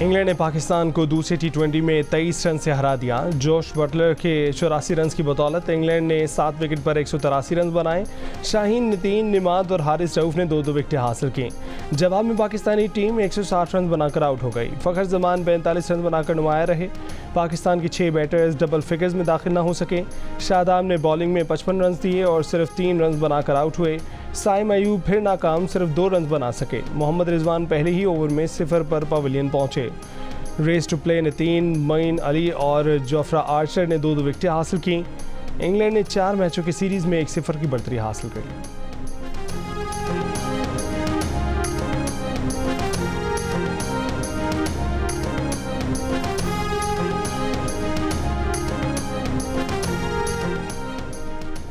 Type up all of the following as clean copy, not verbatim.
England ने पाकिस्तान को दूसरे टी20 में 23 रन से हरा दिया। जोश बटलर के 84 रन की बदौलत इंग्लैंड ने 7 विकेट पर 183 रन बनाए। शाहीन, नितीन, निमाद और हारिस रऊफ ने 2-2 विकेटें हासिल की। जवाब में पाकिस्तानी टीम 160 रन बनाकर आउट हो गई। फ़खर जमान 45 रन बनाकर नुमाया रहे। पाकिस्तान के 6 बैटर्स डबल फिगर्स में दाखिल न हो सके। शादाब ने बॉलिंग में 55 रन दिए और सिर्फ 3 रन बनाकर आउट हुए। साइम अयूब फिर नाकाम, सिर्फ 2 रन बना सके। मोहम्मद रिजवान पहले ही ओवर में 0 पर पवेलियन पहुंचे। रेस टू प्ले नितीन, मोइन अली और जोफ्रा आर्चर ने 2-2 विकेटें हासिल की। इंग्लैंड ने 4 मैचों की सीरीज़ में 1-0 की बढ़तरी हासिल करी।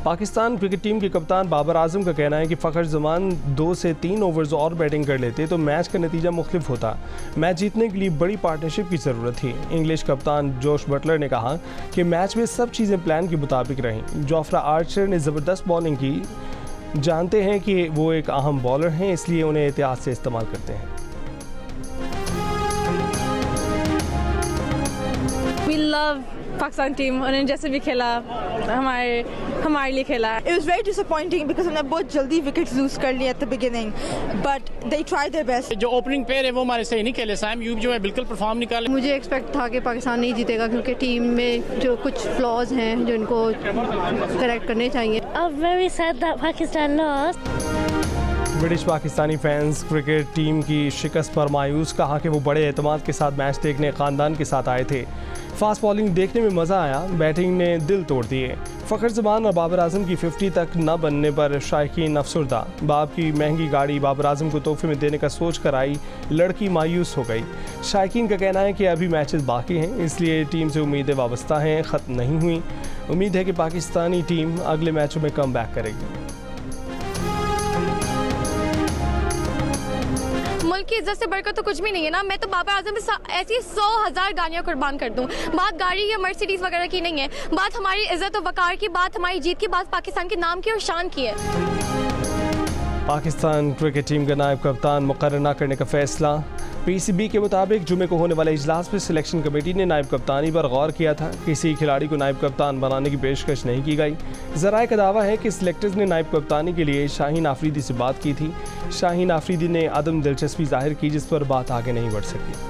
पाकिस्तान क्रिकेट टीम के कप्तान बाबर आजम का कहना है कि फ़खर जमान 2 से 3 ओवर्स और बैटिंग कर लेते तो मैच का नतीजा मुख्तलिफ होता। मैच जीतने के लिए बड़ी पार्टनरशिप की ज़रूरत थी। इंग्लिश कप्तान जोश बटलर ने कहा कि मैच में सब चीज़ें प्लान के मुताबिक रहीं। जोफ्रा आर्चर ने ज़बरदस्त बॉलिंग की। जानते हैं कि वो एक अहम बॉलर हैं, इसलिए उन्हें एहतियात से इस्तेमाल करते हैं। पाकिस्तान टीम उन्होंने जैसे भी खेला हमारे लिए खेला। It was very disappointing because हमने बहुत जल्दी विकेट्स लूज कर लिए at the beginning, but they tried their best. जो ओपनिंग पेयर है वो हमारे सही नहीं खेले। साइम अयूब जो है बिल्कुल परफॉर्म नहीं कर। मुझे एक्सपेक्ट था कि पाकिस्तान नहीं जीतेगा क्योंकि टीम में जो कुछ फ्लॉज हैं जो इनको करेक्ट करने चाहिए। I'm very sad that Pakistan lost. British Pakistani fans cricket team की शिकस्त पर मायूस, कहा कि वो बड़े एतमाद के साथ मैच देखने ख़ानदान के साथ आए थे। फास्ट बॉलिंग देखने में मज़ा आया, बैटिंग ने दिल तोड़ दिए। फ़खर जमान और बाबर आजम की 50 तक न बनने पर शायकीन अफसरदा। बाप की महंगी गाड़ी बाबर आजम को तोहफे में देने का सोच कर आई लड़की मायूस हो गई। शायकीन का कहना है कि अभी मैचेस बाकी हैं, इसलिए टीम से उम्मीदें वाबस्ता हैं, ख़त्म नहीं हुई। उम्मीद है कि पाकिस्तानी टीम अगले मैचों में कम बैक करेगी। मुल्क की इज्जत से बढ़कर तो कुछ भी नहीं है ना। मैं तो बाबर आजम पे ऐसी 100,000 गाड़ियाँ कुर्बान कर दूँ। बात गाड़ी या मर्सिडीज वगैरह की नहीं है, बात हमारी इज्जत और वकार की, बात हमारी जीत की, बात पाकिस्तान के नाम की और शान की है। पाकिस्तान क्रिकेट टीम का नायब कप्तान मुकर्रर न करने का फैसला। पीसीबी के मुताबिक जुमे को होने वाले इजलास में सिलेक्शन कमेटी ने नायब कप्तानी पर गौर किया था। किसी खिलाड़ी को नायब कप्तान बनाने की पेशकश नहीं की गई। ज़राए का दावा है कि सिलेक्टर्स ने नायब कप्तानी के लिए शाहीन आफरीदी से बात की थी। शाहीन आफरीदी ने अदम दिलचस्पी जाहिर की, जिस पर बात आगे नहीं बढ़ सकी।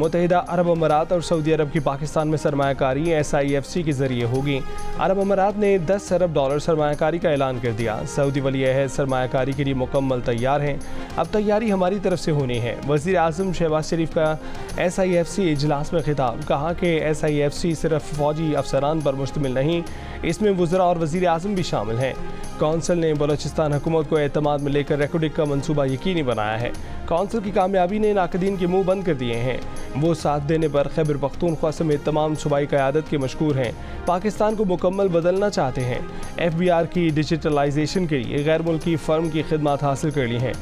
मुत्तहिदा अरब अमारात और सऊदी अरब की पाकिस्तान में सरमायाकारी SIFC के जरिए होगी। अरब अमारात ने $10 अरब सरमायाकारी का ऐलान कर दिया। सऊदी वली अहद सरमायाकारी के लिए मुकम्मल तैयार हैं। अब तैयारी हमारी तरफ से होनी है। वज़ीर आज़म शहबाज शरीफ का SIFC इजलास में खिताब, कहा कि SIFC सिर्फ फ़ौजी अफसरान पर मुश्तमिल नहीं, इसमें वज़रा और वज़ीर आज़म भी शामिल हैं। कौंसिल ने बलोचिस्तान हुकूमत को एतमाद में लेकर रेकॉर्डिंग का मंसूबा यकीनी बनाया है। कौंसिल की कामयाबी ने नाकदीन के मुँह बंद कर दिए हैं। वो साथ देने पर खैबर पख्तूनख्वा समेत तमाम सूबाई क़यादत के मशकूर हैं। पाकिस्तान को मुकम्मल बदलना चाहते हैं। FBR की डिजिटलाइजेशन के लिए गैर मुल्की फ़र्म की खिदमत हासिल कर ली हैं।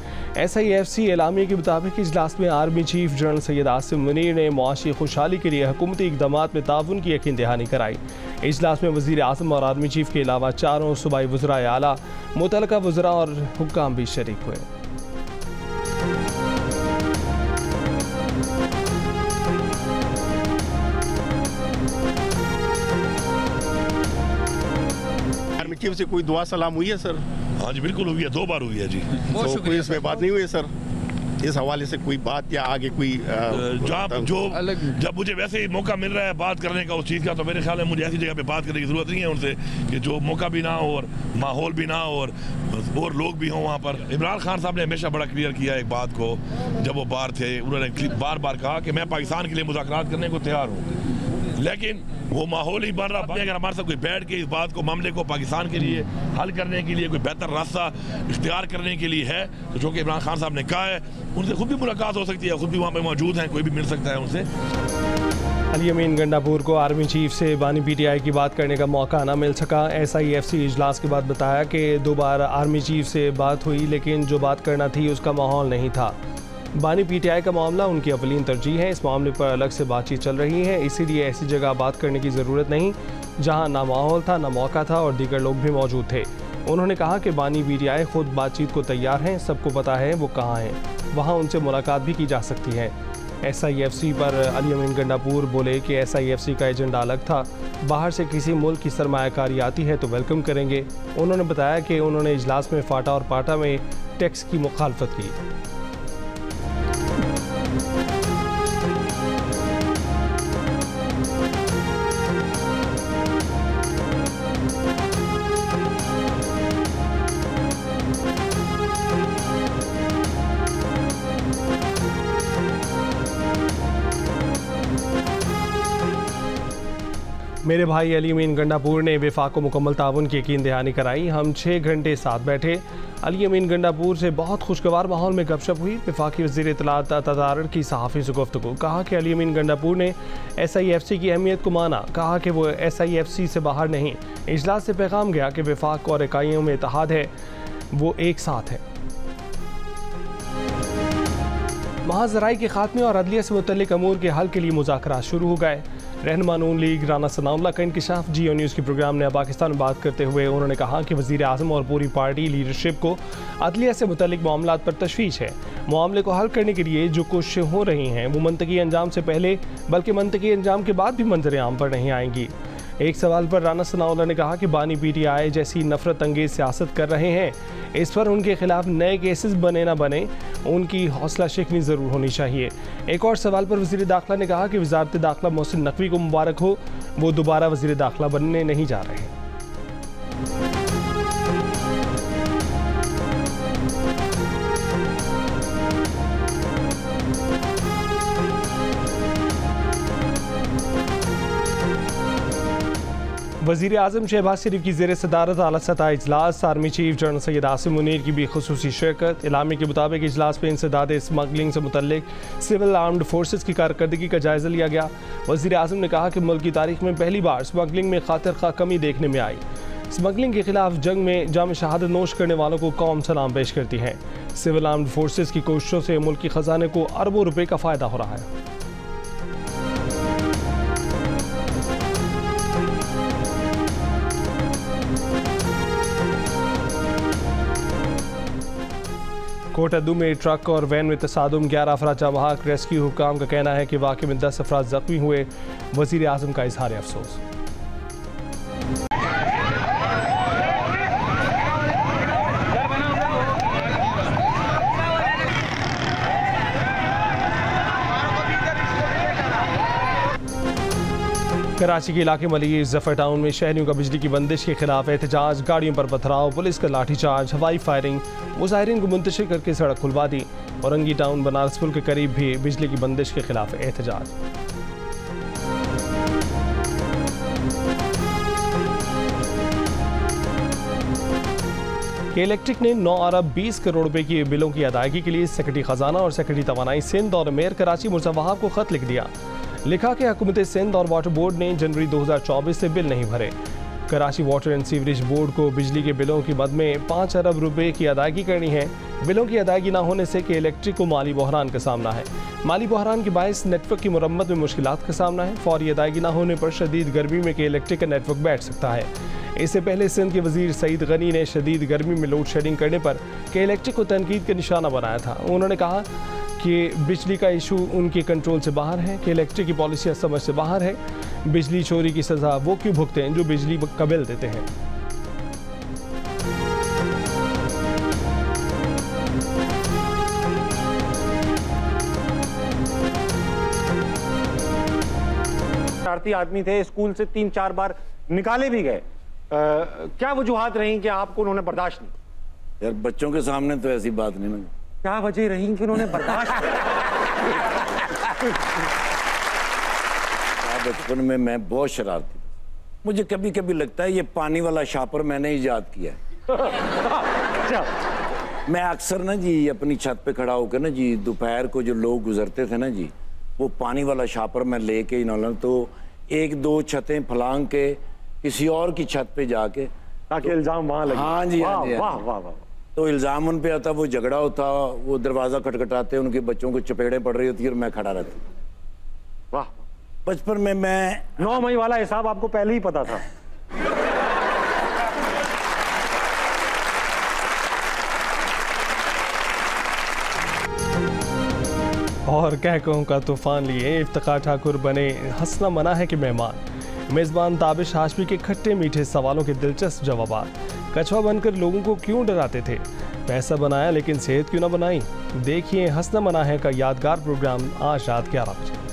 SIFC एलामिया के मुताबिक इजलास में army chief general Syed Asim Munir ने मुआशी खुशहाली के लिए हुकूमती इक़दामात में ताउन की यकीन दहानी कराई। इजलास में वज़ीर आज़म और आर्मी चीफ के अलावा 4 सूबाई वज़राए आला, मुतल्लिका वज़रा और हुक्काम भी शरीक हुए। चीफ से कोई दुआ सलाम हुई है सर? हाँ जी बिल्कुल हुई है, 2 बार हुई है जी। तो कोई इसमें बात नहीं हुई है सर, इस हवाले से कोई बात या आगे कोई जब मुझे वैसे ही मौका मिल रहा है बात करने का उस चीज़ का, तो मेरे ख्याल में मुझे ऐसी जगह पे बात करने की ज़रूरत नहीं है उनसे कि जो मौका भी ना हो और माहौल भी ना हो और लोग भी हों वहाँ पर। इमरान खान साहब ने हमेशा बड़ा क्लियर किया एक बात को, जब वो बाहर थे उन्होंने बार बार कहा कि मैं पाकिस्तान के लिए मुज़ाकरात करने को तैयार हूँ, लेकिन वो माहौल ही बन रहा। अगर हमारे साथ कोई बैठ के इस बात को, मामले को पाकिस्तान के लिए हल करने के लिए कोई बेहतर रास्ता इख्तियार करने के लिए है, तो जो कि इमरान खान साहब ने कहा है, उनसे खुद भी मुलाकात हो सकती है, खुद भी वहाँ पे मौजूद हैं, कोई भी मिल सकता है उनसे। अली अमीन गंडापुर को आर्मी चीफ से बानी PTI की बात करने का मौका न मिल सका। SIFC इजलास के बाद बताया कि 2 बार आर्मी चीफ से बात हुई, लेकिन जो बात करना थी उसका माहौल नहीं था। बानी PTI का मामला उनकी अवलीन तरजीह है। इस मामले पर अलग से बातचीत चल रही है, इसीलिए ऐसी जगह बात करने की ज़रूरत नहीं जहां ना माहौल था, ना मौका था और दीगर लोग भी मौजूद थे। उन्होंने कहा कि बानी पीटीआई खुद बातचीत को तैयार हैं, सबको पता है वो कहाँ हैं, वहाँ उनसे मुलाकात भी की जा सकती है। SIFC पर अली अमीन गंडापुर बोले कि SIFC का एजेंडा अलग था, बाहर से किसी मुल्क की सरमायाकारी आती है तो वेलकम करेंगे। उन्होंने बताया कि उन्होंने इजलास में फाटा और पाटा में टैक्स की मुखालफत की। मेरे भाई अली अमीन गंडापुर ने वफाक को मुकम्मल ताउन की यकीन दहानी कराई। हम 6 घंटे साथ बैठे। अली अमीन गंडापुर से बहुत खुशगवार माहौल में गपशप हुई। वफाकी वज़ीर इत्तलात तदारक की सहाफ़ी से गुफ्तगू। कहा कि अली अमीन गंडापुर ने SIFC की अहमियत को माना। कहा कि वो SIFC से बाहर नहीं। इजलास से पैगाम गया कि वफाक और इकाइयों में इत्तेहाद है, वो एक साथ है। महाजराई के खात्मे और अदलिया से मुतल्लिक अमूर के हल के लिए मुज़ाकरात शुरू हो गए। रहनुमा नून लीग राना सनाउल्लाह का इंकिशाफ। जियो न्यूज़ के प्रोग्राम ने पाकिस्तान में बात करते हुए उन्होंने कहा कि वज़ीर आज़म और पूरी पार्टी लीडरशिप को अदलिया से मुतल्लिक मामलात पर तशवीश है। मामले को हल करने के लिए जो कोशिशें हो रही हैं वो मंतकी अंजाम से पहले बल्कि मंतकी अंजाम के बाद भी मंजर आम पर नहीं आएंगी। एक सवाल पर राना सनाउल्लाह ने कहा कि बानी पीटीआई जैसी नफरत अंगेज सियासत कर रहे हैं, इस पर उनके खिलाफ नए केसेस बने ना बने, उनकी हौसला शिकनी ज़रूर होनी चाहिए। एक और सवाल पर वज़ीर दाखिला ने कहा कि वज़ारत दाखिला मोहसिन नकवी को मुबारक हो, वो दोबारा वज़ीर दाखिला बनने नहीं जा रहे। वज़ीर आज़म शहबाज शरीफ की ज़ेर सदारत आला सतह इजलास। Army chief general Syed Asim Munir की भी खुसूसी शिरकत। इलामी के मुताबिक इजलास में इंसदाद स्मगलिंग से मुतल्लिक सिविल आर्म्ड फोर्सेस की कारकर्दगी का जायज़ा लिया गया। वज़ीर आज़म ने कहा कि मुल्क की तारीख में पहली बार स्मगलिंग में खातिर खा कमी देखने में आई। स्मगलिंग के खिलाफ जंग में जाम शहादत नोश करने वालों को कौम सलाम पेश करती है। सिविल आर्म्ड फोर्सेस की कोशिशों से मुल्क की खजाने को अरबों रुपये का फ़ायदा हो रहा है। कोटद्दू में ट्रक और वैन में तसादुम, 11 अफराद जाँ बहक। रेस्क्यू हुकाम का कहना है कि वाक़े में 10 अफराद ज़ख्मी हुए। वज़ीर आज़म का इज़हार अफसोस। कराची के इलाके मलिक जफर टाउन में शहरियों का बिजली की बंदिश के खिलाफ एहतजाज। गाड़ियों पर पथराव, पुलिस का लाठीचार्ज, हवाई फायरिंग, मुजाहिरीन को मुंतशिर करके सड़क खुलवा दी। औरंगी टाउन बनारस पुल के करीब भी बिजली की बंदिश के खिलाफ एहतजाज। के इलेक्ट्रिक ने 9 अरब 20 करोड़ रुपए की बिलों की अदायगी के लिए सेक्रेटरी खजाना और सेक्रेटरी तवानाई सिंध और मेयर कराची मुर्जा वहाब को खत लिख दिया। लिखा कि हुकूमत सिंध और वाटर बोर्ड ने जनवरी 2024 से बिल नहीं भरे। Karachi water and sewerage board को बिजली के बिलों की मद में 5 अरब रुपए की अदायगी करनी है। बिलों की अदायगी ना होने से के इलेक्ट्रिक को माली बहरान का सामना है। माली बहरान के बायस नेटवर्क की मुरम्मत में मुश्किलात का सामना है। फौरी अदायगी ना होने पर शदीद गर्मी में के इलेक्ट्रिक का नेटवर्क बैठ सकता है। इससे पहले सिंध के वजीर सईद गनी ने शदीद गर्मी में लोड शेडिंग करने पर के इलेक्ट्रिक को तनकीद का निशाना बनाया था। उन्होंने कहा कि बिजली का इशू उनके कंट्रोल से बाहर है, कि इलेक्ट्रिक की पॉलिसी समझ से बाहर है। बिजली चोरी की सज़ा वो क्यों भुगते हैं जो बिजली का बिल देते हैं। शरारती आदमी थे, स्कूल से 3-4 बार निकाले भी गए। क्या वजूहात रही कि आपको उन्होंने बर्दाश्त नहीं? यार बच्चों के सामने तो ऐसी बात नहीं ना। क्या वजह रही कि उन्होंने बर्दाश्त बचपन में मैं बहुत शरारती, मुझे कभी कभी लगता है ये पानी वाला शापर मैंने ईजाद किया है। मैं अक्सर ना जी अपनी छत पे खड़ा होकर ना जी दोपहर को जो लोग गुजरते थे ना जी, वो पानी वाला शापर मैं लेके इन्होंने तो 1-2 छतें फलांग के किसी और की छत पे जाके, ताकि इल्जाम वहां लगे। हाँ जी, हाँ जी, वाह वाह वाह। तो इल्जाम उन पे आता, वो झगड़ा होता, वो दरवाजा खटखटाते, उनके बच्चों को चपेड़े पड़ रही होती और मैं खड़ा रहता। वाह। बचपन में मैं 9 मई वाला हिसाब आपको पहले ही पता था। और कहकों का तूफान लिए इफ्तिखार ठाकुर बने हंसना मना है कि मेहमान। मेज़बान ताबिश हाशमी के खट्टे मीठे सवालों के दिलचस्प जवाब। कछुआ बनकर लोगों को क्यों डराते थे, पैसा बनाया लेकिन सेहत क्यों ना बनाई। देखिए हंसना मना है का यादगार प्रोग्राम आज रात 11 बजे।